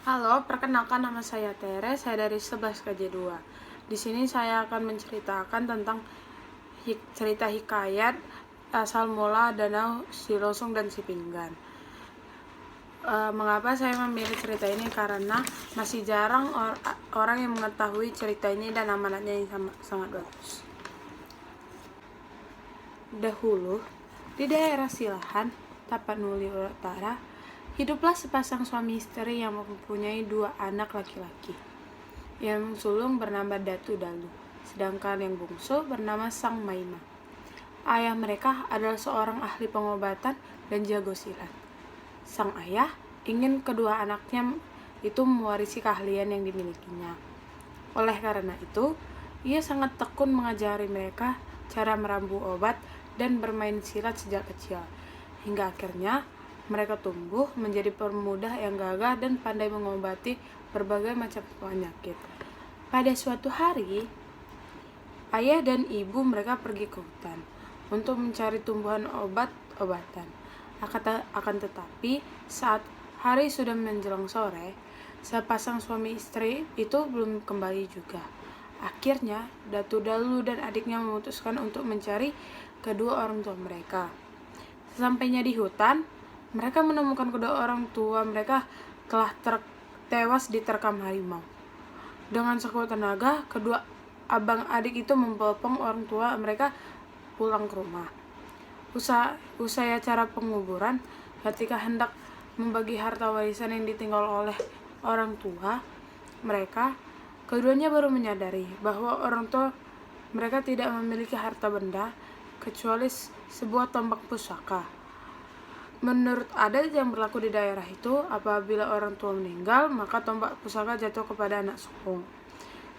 Halo, perkenalkan nama saya Tere, saya dari 11KJ2. Di sini saya akan menceritakan tentang cerita hikayat asal mula Danau Silosung dan Si Pinggan. Mengapa saya memilih cerita ini? Karena masih jarang orang yang mengetahui cerita ini dan amanatnya yang sangat bagus. Dahulu, di daerah Silahan, Tapanuli Utara, hiduplah sepasang suami istri yang mempunyai 2 anak laki-laki. Yang sulung bernama Datu Dalu, sedangkan yang bungsu bernama Sang Maima. Ayah mereka adalah seorang ahli pengobatan dan jago silat. Sang ayah ingin kedua anaknya itu mewarisi keahlian yang dimilikinya. Oleh karena itu, ia sangat tekun mengajari mereka cara merambu obat dan bermain silat sejak kecil, hingga akhirnya mereka tumbuh menjadi pemuda yang gagah dan pandai mengobati berbagai macam penyakit. Pada suatu hari, ayah dan ibu mereka pergi ke hutan untuk mencari tumbuhan obat-obatan. Akan tetapi, saat hari sudah menjelang sore, sepasang suami istri itu belum kembali juga. Akhirnya, Datu Dalu dan adiknya memutuskan untuk mencari kedua orang tua mereka. Sesampainya di hutan, mereka menemukan kedua orang tua mereka telah tewas diterkam harimau. Dengan sekuat tenaga, kedua abang adik itu membopong orang tua mereka pulang ke rumah. Usai acara penguburan, ketika hendak membagi harta warisan yang ditinggal oleh orang tua mereka, keduanya baru menyadari bahwa orang tua mereka tidak memiliki harta benda kecuali sebuah tombak pusaka. Menurut adat yang berlaku di daerah itu, apabila orang tua meninggal, maka tombak pusaka jatuh kepada anak sulung.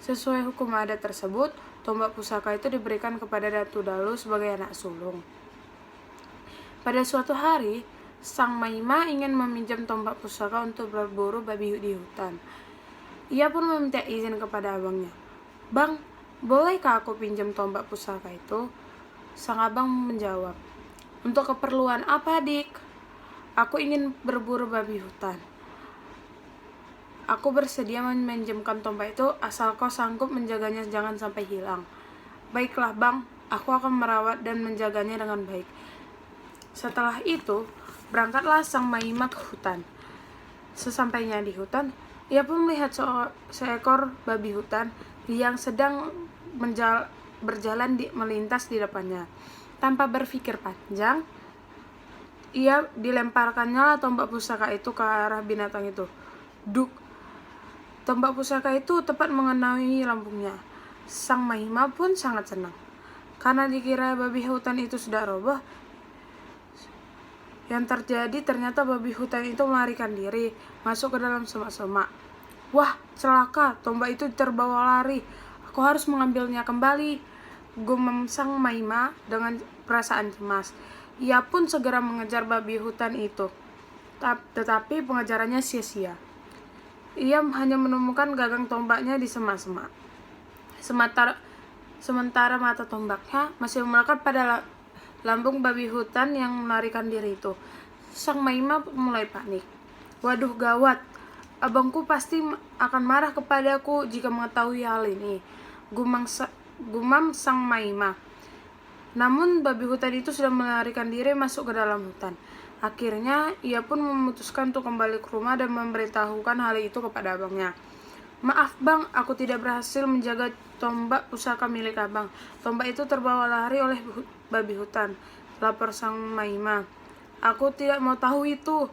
Sesuai hukum adat tersebut, tombak pusaka itu diberikan kepada Datu Dalu sebagai anak sulung. Pada suatu hari, Sang Maima ingin meminjam tombak pusaka untuk berburu babi di hutan. Ia pun meminta izin kepada abangnya. "Bang, bolehkah aku pinjam tombak pusaka itu?" Sang abang menjawab, "Untuk keperluan apa, Dik?" "Aku ingin berburu babi hutan. Aku bersedia meminjamkan tombak itu asal kau sanggup menjaganya jangan sampai hilang." "Baiklah, Bang, aku akan merawat dan menjaganya dengan baik." Setelah itu, berangkatlah Sang Maima ke hutan. Sesampainya di hutan, ia pun melihat seekor babi hutan yang sedang berjalan melintas di depannya. Tanpa berpikir panjang, ia dilemparkannya tombak pusaka itu ke arah binatang itu. Duk! Tombak pusaka itu tepat mengenai lambungnya. Sang Maima pun sangat senang, karena dikira babi hutan itu sudah roboh. Yang terjadi ternyata babi hutan itu melarikan diri, masuk ke dalam semak-semak. "Wah, celaka, tombak itu terbawa lari. Aku harus mengambilnya kembali," gumam Sang Maima dengan perasaan cemas. Ia pun segera mengejar babi hutan itu. Tetapi pengejarannya sia-sia. Ia hanya menemukan gagang tombaknya di semak-semak. Sementara mata tombaknya masih melekat pada lambung babi hutan yang melarikan diri itu. Sang Maima mulai panik. "Waduh, gawat. Abangku pasti akan marah kepadaku jika mengetahui hal ini," gumam Sang Maima. Namun babi hutan itu sudah melarikan diri masuk ke dalam hutan. Akhirnya ia pun memutuskan untuk kembali ke rumah dan memberitahukan hal itu kepada abangnya. "Maaf, Bang, aku tidak berhasil menjaga tombak pusaka milik abang. Tombak itu terbawa lari oleh babi hutan," lapor Sang Maima. "Aku tidak mau tahu itu.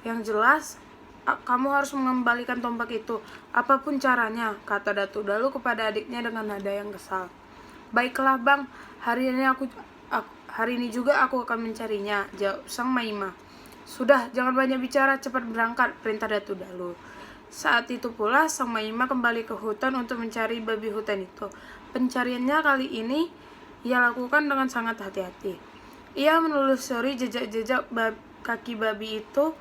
Yang jelas, kamu harus mengembalikan tombak itu, apapun caranya," kata Datu Dalu kepada adiknya dengan nada yang kesal. "Baiklah, Bang, hari ini juga aku akan mencarinya," jawab Sang Maima. "Sudah, jangan banyak bicara, cepat berangkat," perintah Datu Dalu. Saat itu pula Sang Maima kembali ke hutan untuk mencari babi hutan itu. Pencariannya kali ini ia lakukan dengan sangat hati-hati. Ia menelusuri jejak-jejak kaki babi itu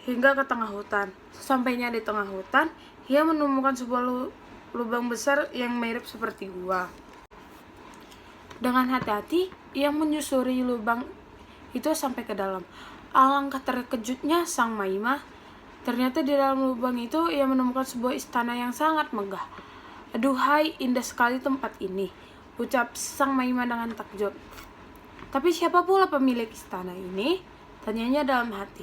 hingga ke tengah hutan. Sampainya di tengah hutan, ia menemukan sebuah lubang besar yang mirip seperti gua. Dengan hati-hati, ia menyusuri lubang itu sampai ke dalam. Alangkah terkejutnya Sang Maima Ternyata di dalam lubang itu ia menemukan sebuah istana yang sangat megah. "Aduhai, indah sekali tempat ini," ucap Sang Maima dengan takjub. "Tapi siapa pula pemilik istana ini?" tanyanya dalam hati.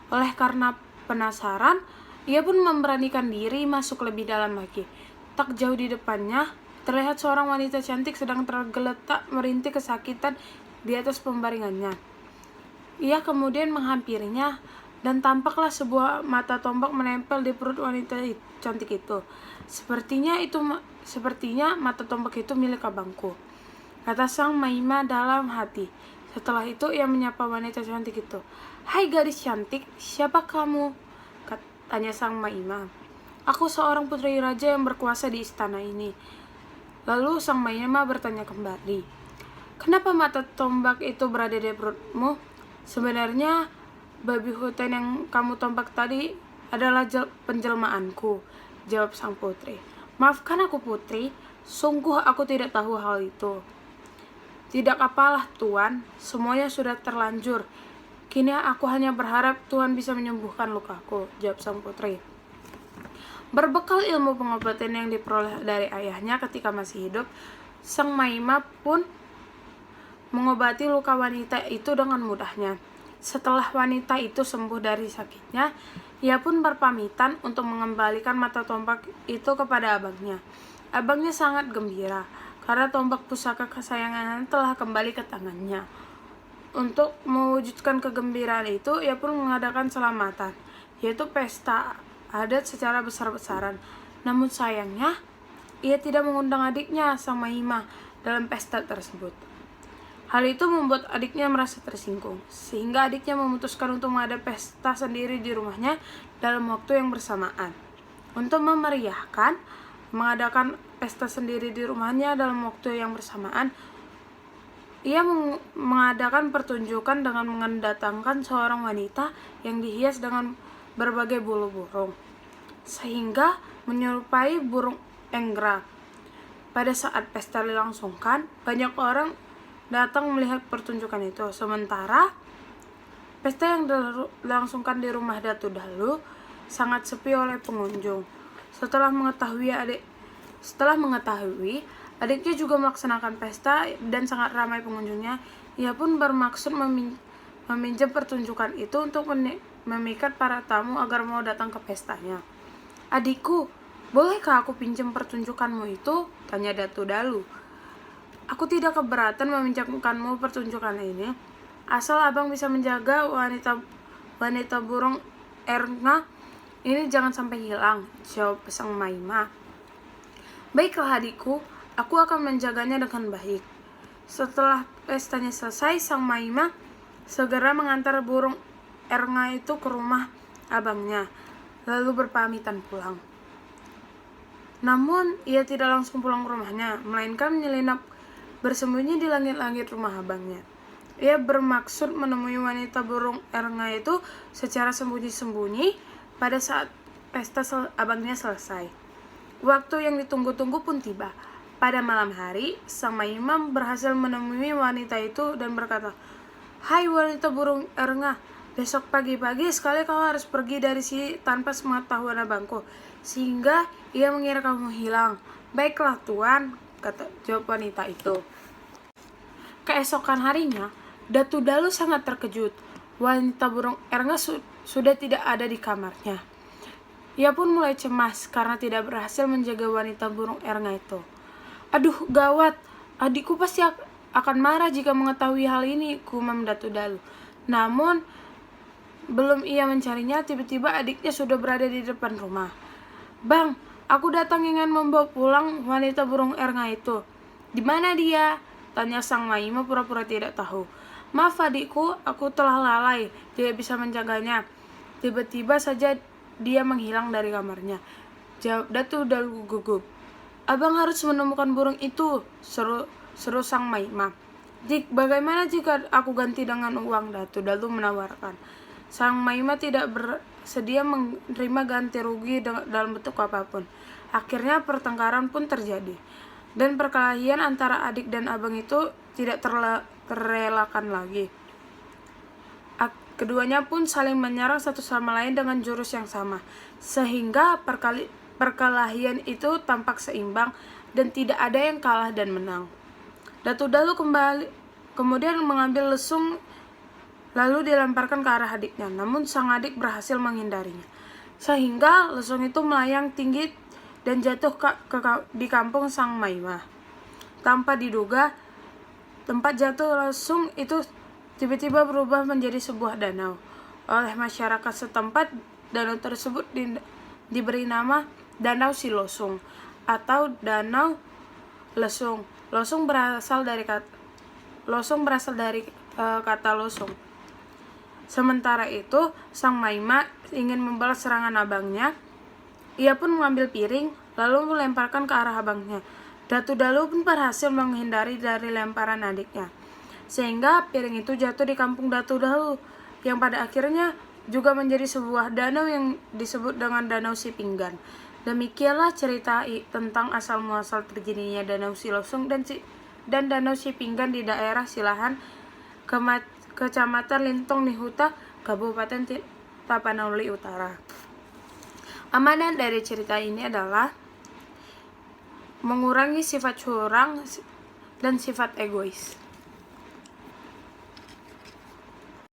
Oleh karena penasaran, ia pun memberanikan diri masuk lebih dalam lagi. Tak jauh di depannya, terlihat seorang wanita cantik sedang tergeletak merintih kesakitan di atas pembaringannya. Ia kemudian menghampirinya, dan tampaklah sebuah mata tombak menempel di perut wanita cantik itu. Sepertinya mata tombak itu milik abangku," kata Sang Maima dalam hati. Setelah itu ia menyapa wanita cantik itu. "Hai gadis cantik, siapa kamu?" tanya Sang Maima. "Aku seorang putri raja yang berkuasa di istana ini." Lalu Sang Maima bertanya kembali, "Kenapa mata tombak itu berada di perutmu?" "Sebenarnya babi hutan yang kamu tombak tadi adalah penjelmaanku," jawab sang putri. "Maafkan aku putri, sungguh aku tidak tahu hal itu." "Tidak apalah tuan, semuanya sudah terlanjur. Kini aku hanya berharap Tuhan bisa menyembuhkan lukaku," jawab sang putri. Berbekal ilmu pengobatan yang diperoleh dari ayahnya ketika masih hidup, Sang Maima pun mengobati luka wanita itu dengan mudahnya. Setelah wanita itu sembuh dari sakitnya, ia pun berpamitan untuk mengembalikan mata tombak itu kepada abangnya. Abangnya sangat gembira karena tombak pusaka kesayangannya telah kembali ke tangannya. Untuk mewujudkan kegembiraan itu, ia pun mengadakan selamatan, yaitu pesta adat secara besar-besaran. Namun sayangnya, ia tidak mengundang adiknya, Sang Maima, dalam pesta tersebut. Hal itu membuat adiknya merasa tersinggung, sehingga adiknya memutuskan untuk mengadakan pesta sendiri di rumahnya dalam waktu yang bersamaan. Untuk memeriahkan, mengadakan pesta sendiri di rumahnya dalam waktu yang bersamaan, ia mengadakan pertunjukan dengan mendatangkan seorang wanita yang dihias dengan berbagai bulu burung, sehingga menyerupai burung enggra. Pada saat pesta dilangsungkan, banyak orang datang melihat pertunjukan itu. Sementara pesta yang dilangsungkan di rumah Datu Dalu sangat sepi oleh pengunjung. Setelah mengetahui adiknya juga melaksanakan pesta dan sangat ramai pengunjungnya, ia pun bermaksud meminjam pertunjukan itu untuk memikat para tamu agar mau datang ke pestanya. "Adikku, bolehkah aku pinjam pertunjukanmu itu?" tanya Datu Dalu. "Aku tidak keberatan meminjamkanmu pertunjukan ini, asal abang bisa menjaga wanita burung Erna ini jangan sampai hilang," jawab Sang Maima. "Baiklah adikku, aku akan menjaganya dengan baik." Setelah pestanya selesai, Sang Maima segera mengantar burung Erna itu ke rumah abangnya, lalu berpamitan pulang. Namun, ia tidak langsung pulang ke rumahnya, melainkan menyelinap bersembunyi di langit-langit rumah abangnya. Ia bermaksud menemui wanita burung Erna itu secara sembunyi-sembunyi pada saat pesta abangnya selesai. Waktu yang ditunggu-tunggu pun tiba. Pada malam hari, Sang Maima berhasil menemui wanita itu dan berkata, "Hai wanita burung Erna, besok pagi-pagi sekali kau harus pergi dari sini tanpa sepengetahuan abangku, sehingga ia mengira kamu hilang." "Baiklah tuan," jawab wanita itu. Keesokan harinya, Datu Dalu sangat terkejut. Wanita burung Erna sudah tidak ada di kamarnya. Ia pun mulai cemas karena tidak berhasil menjaga wanita burung Erna itu. "Aduh, gawat, adikku pasti akan marah jika mengetahui hal ini," gumam Datu Dalu. Namun, belum ia mencarinya, tiba-tiba adiknya sudah berada di depan rumah. "Bang, aku datang ingin membawa pulang wanita burung Erna itu." "Di mana dia?" tanya Sang Maima pura-pura tidak tahu. "Maaf adikku, aku telah lalai, tidak bisa menjaganya. Tiba-tiba saja dia menghilang dari kamarnya," jawab Datu Dalu gugup. "Abang harus menemukan burung itu," seru Sang Maima. "Bagaimana jika aku ganti dengan uang?" Datu Dalu menawarkan. Sang Maima tidak bersedia menerima ganti rugi dalam bentuk apapun. Akhirnya pertengkaran pun terjadi, dan perkelahian antara adik dan abang itu tidak terelakkan lagi. Keduanya pun saling menyerang satu sama lain dengan jurus yang sama, sehingga perkelahian itu tampak seimbang dan tidak ada yang kalah dan menang. Datu Dalu kemudian mengambil lesung lalu dilemparkan ke arah adiknya, namun sang adik berhasil menghindarinya, sehingga lesung itu melayang tinggi dan jatuh di kampung Sang Maima. Tanpa diduga, tempat jatuh lesung itu tiba-tiba berubah menjadi sebuah danau. Oleh masyarakat setempat, danau tersebut diberi nama Danau Silosung atau Danau Lesung. Losung berasal dari kata losung. Sementara itu, Sang Maima ingin membalas serangan abangnya. Ia pun mengambil piring, lalu melemparkan ke arah abangnya. Datu Dalu pun berhasil menghindari dari lemparan adiknya, sehingga piring itu jatuh di kampung Datu Dalu, yang pada akhirnya juga menjadi sebuah danau yang disebut dengan Danau Sipinggan. Demikianlah cerita tentang asal-muasal terjadinya Danau Silosung dan Danau Sipinggan di daerah Silahan, Kecamatan Lintong Nihuta, Kabupaten Tapanuli Utara. Amanat dari cerita ini adalah mengurangi sifat curang dan sifat egois.